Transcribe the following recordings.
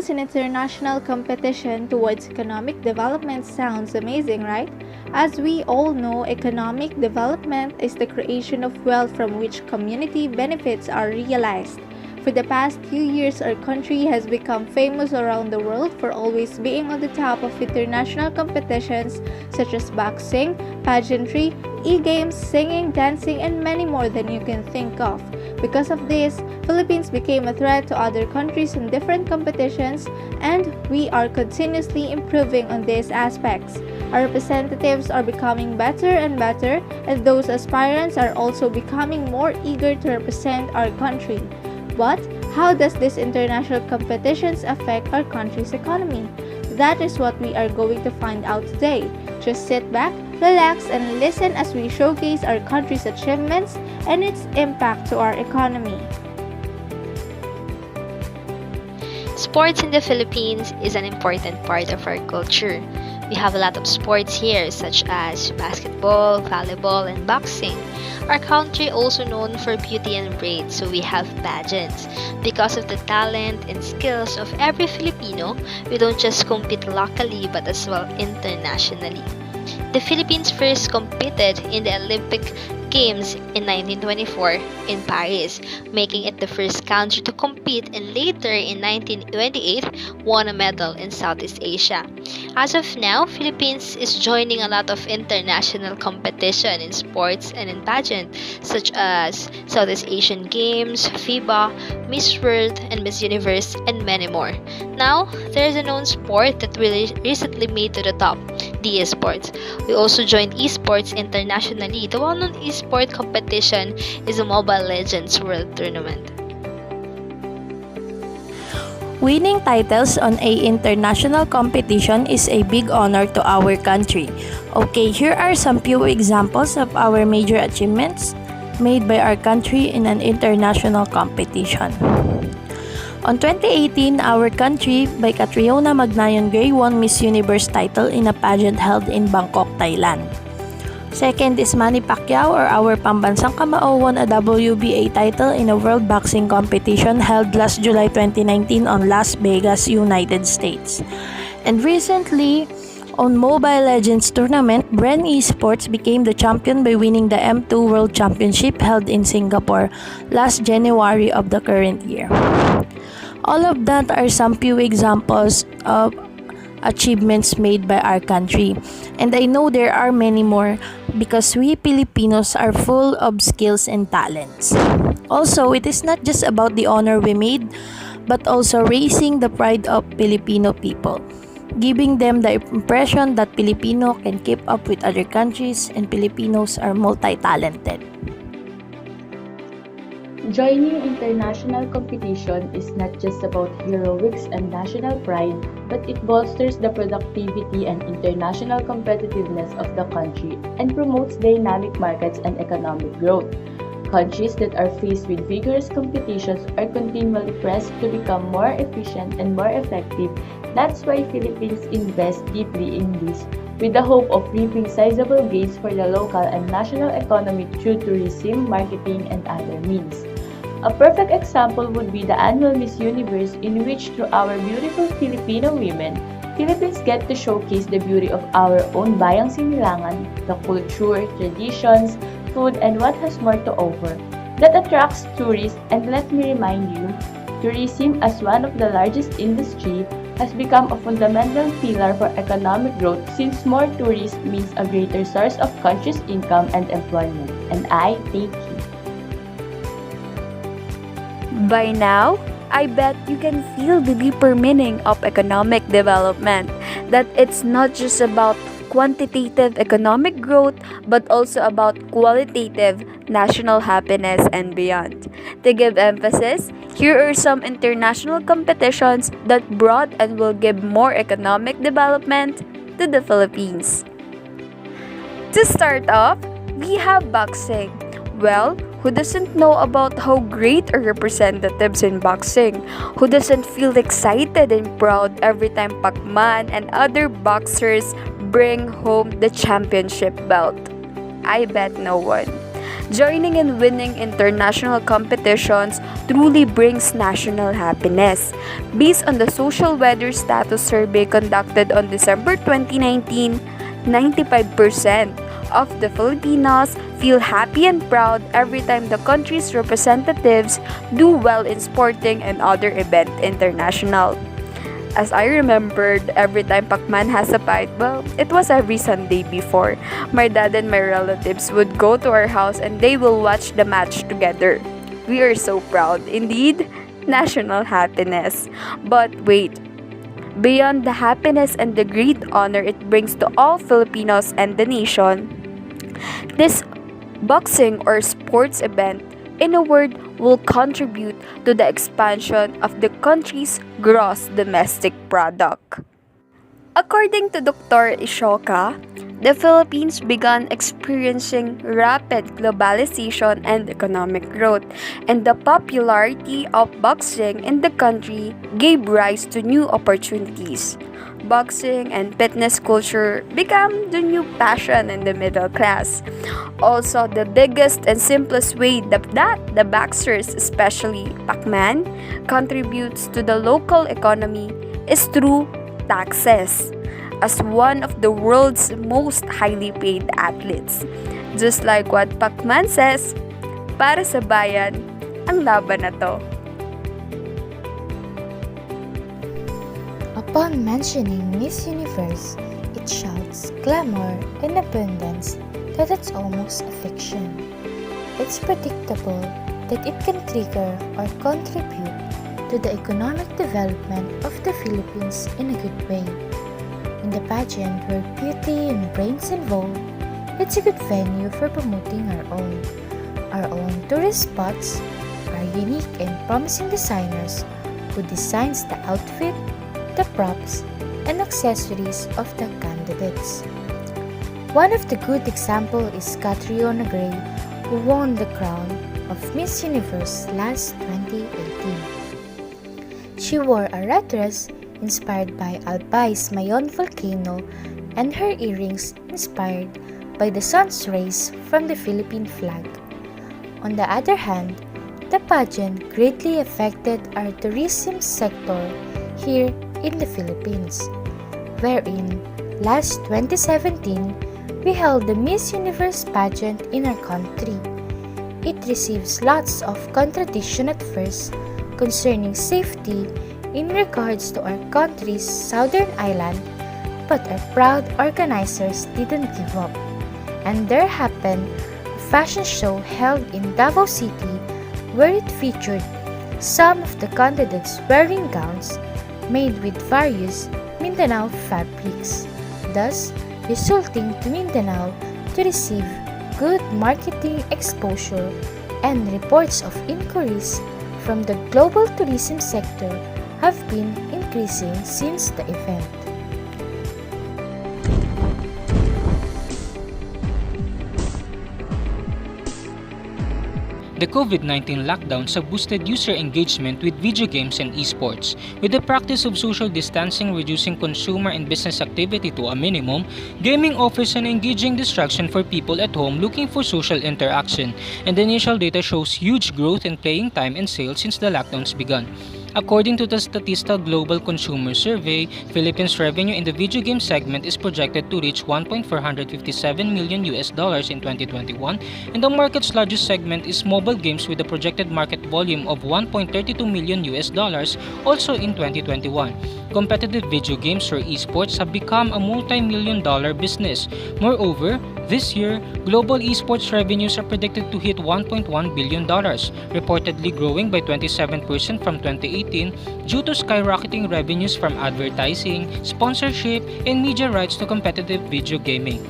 Philippines in international competition towards economic development sounds amazing, right? As we all know, economic development is the creation of wealth from which community benefits are realized. For the past few years, our country has become famous around the world for always being on the top of international competitions such as boxing, pageantry, e-games, singing, dancing, and many more than you can think of. Because of this, Philippines became a threat to other countries in different competitions, and we are continuously improving on these aspects. Our representatives are becoming better and better, and those aspirants are also becoming more eager to represent our country. But how does these international competitions affect our country's economy? That is what we are going to find out today. Just sit back, relax, and listen as we showcase our country's achievements and its impact to our economy. Sports in the Philippines is an important part of our culture. We have a lot of sports here such as basketball, volleyball, and boxing. Our country also known for beauty and braid, so we have pageants. Because of the talent and skills of every Filipino, we don't just compete locally but as well internationally. The Philippines first competed in the Olympic Games in 1924 in Paris, making it the first country to compete, and later in 1928 won a medal in Southeast Asia. As of now, Philippines is joining a lot of international competition in sports and in pageant such as Southeast Asian Games, FIBA, Miss World, and Miss Universe, and many more. Now, there is a known sport that really recently made to the top, the Esports. We also joined Esports internationally. The well-known esport competition is the Mobile Legends World Tournament. Winning titles on a international competition is a big honor to our country. Okay, here are some few examples of our major achievements made by our country in an international competition. On 2018, our country by Catriona Magnayon Gray won Miss Universe title in a pageant held in Bangkok, Thailand. Second is Manny Pacquiao, or our pambansang kamao, won a WBA title in a World Boxing competition held last July 2019 on Las Vegas, United States. And recently, on Mobile Legends Tournament, Bren Esports became the champion by winning the M2 World Championship held in Singapore last January of the current year. All of that are some few examples of achievements made by our country, and I know there are many more because we Filipinos are full of skills and talents. Also, it is not just about the honor we made, but also raising the pride of Filipino people, giving them the impression that Filipino can keep up with other countries and Filipinos are multi-talented. Joining international competition is not just about heroics and national pride, but it bolsters the productivity and international competitiveness of the country and promotes dynamic markets and economic growth. Countries that are faced with vigorous competitions are continually pressed to become more efficient and more effective. That's why Philippines invest deeply in this, with the hope of reaping sizable gains for the local and national economy through tourism, marketing, and other means. A perfect example would be the annual Miss Universe, in which through our beautiful Filipino women, Philippines get to showcase the beauty of our own bayang sinilangan, the culture, traditions, food, and what has more to offer. That attracts tourists, and let me remind you, tourism as one of the largest industry has become a fundamental pillar for economic growth, since more tourists means a greater source of country's income and employment. And I thank you. By now, I bet you can feel the deeper meaning of economic development, that it's not just about quantitative economic growth, but also about qualitative national happiness and beyond. To give emphasis, here are some international competitions that brought and will give more economic development to the Philippines. To start off, we have boxing. Well, who doesn't know about how great our representatives in boxing? Who doesn't feel excited and proud every time Pacman and other boxers bring home the championship belt? I bet no one. Joining and winning international competitions truly brings national happiness. Based on the social weather status survey conducted on December 2019, 95% of the Filipinos feel happy and proud every time the country's representatives do well in sporting and other event international. As I remembered, every time Pacman has a fight, well, it was every Sunday before. My dad and my relatives would go to our house and they will watch the match together. We are so proud. Indeed, national happiness. But wait, beyond the happiness and the great honor it brings to all Filipinos and the nation, this boxing or sports event, in a word, will contribute to the expansion of the country's gross domestic product. According to Dr. Ishoka, the Philippines began experiencing rapid globalization and economic growth, and the popularity of boxing in the country gave rise to new opportunities. Boxing and fitness culture became the new passion in the middle class. Also, the biggest and simplest way that the boxers, especially Pacman, contributes to the local economy is through taxes. As one of the world's most highly paid athletes. Just like what Pacman says, para sa bayan, ang laban na to. Upon mentioning Miss Universe, it shouts glamour and abundance that it's almost a fiction. It's predictable that it can trigger or contribute to the economic development of the Philippines in a good way. In the pageant where beauty and brains involved, it's a good venue for promoting our own tourist spots, our unique and promising designers who designs the outfit, the props, and accessories of the candidates. One of the good example is Catriona Gray, who won the crown of Miss Universe last 2018. She wore a red dress inspired by Albai's Mayon volcano and her earrings inspired by the sun's rays from the Philippine flag. On the other hand, the pageant greatly affected our tourism sector here in the Philippines, wherein last 2017, we held the Miss Universe pageant in our country. It receives lots of contradiction at first concerning safety in regards to our country's southern island, but our proud organizers didn't give up. And there happened a fashion show held in Davao City where it featured some of the candidates wearing gowns made with various Mindanao fabrics, thus resulting to Mindanao to receive good marketing exposure, and reports of inquiries from the global tourism sector have been increasing since the event. The COVID-19 lockdowns have boosted user engagement with video games and esports. With the practice of social distancing reducing consumer and business activity to a minimum, gaming offers an engaging distraction for people at home looking for social interaction, and the initial data shows huge growth in playing time and sales since the lockdowns began. According to the Statista Global Consumer Survey, Philippines' revenue in the video game segment is projected to reach $1.457 million in 2021, and the market's largest segment is mobile games with a projected market volume of $1.32 million also in 2021. Competitive video games or esports have become a multi-million-dollar business. Moreover, this year, global esports revenues are predicted to hit $1.1 billion, reportedly growing by 27% from 2018 due to skyrocketing revenues from advertising, sponsorship, and media rights to competitive video gaming.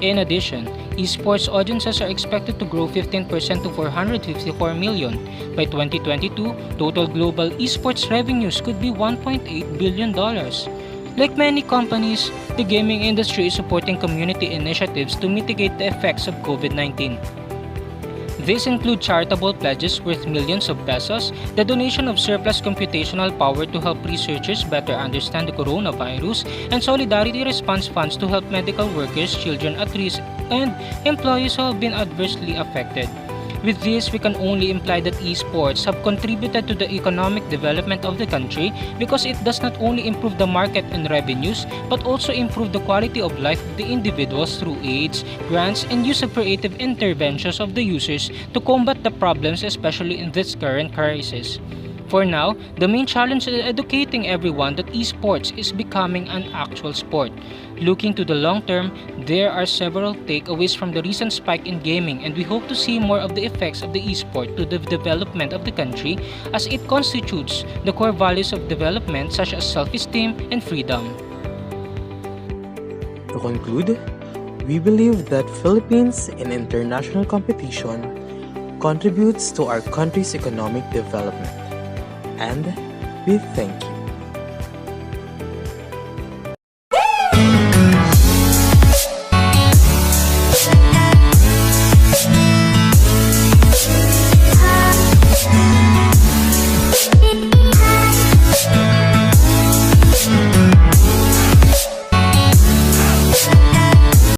In addition, esports audiences are expected to grow 15% to 454 million. By 2022, total global esports revenues could be $1.8 billion. Like many companies, the gaming industry is supporting community initiatives to mitigate the effects of COVID-19. These include charitable pledges worth millions of pesos, the donation of surplus computational power to help researchers better understand the coronavirus, and solidarity response funds to help medical workers, children at risk, and employees who have been adversely affected. With this, we can only imply that esports have contributed to the economic development of the country because it does not only improve the market and revenues, but also improve the quality of life of the individuals through aids, grants, and use of creative interventions of the users to combat the problems, especially in this current crisis. For now, the main challenge is educating everyone that esports is becoming an actual sport. Looking to the long term, there are several takeaways from the recent spike in gaming, and we hope to see more of the effects of the esport to the development of the country, as it constitutes the core values of development such as self-esteem and freedom. To conclude, we believe that Philippines in international competition contributes to our country's economic development. And we thank you.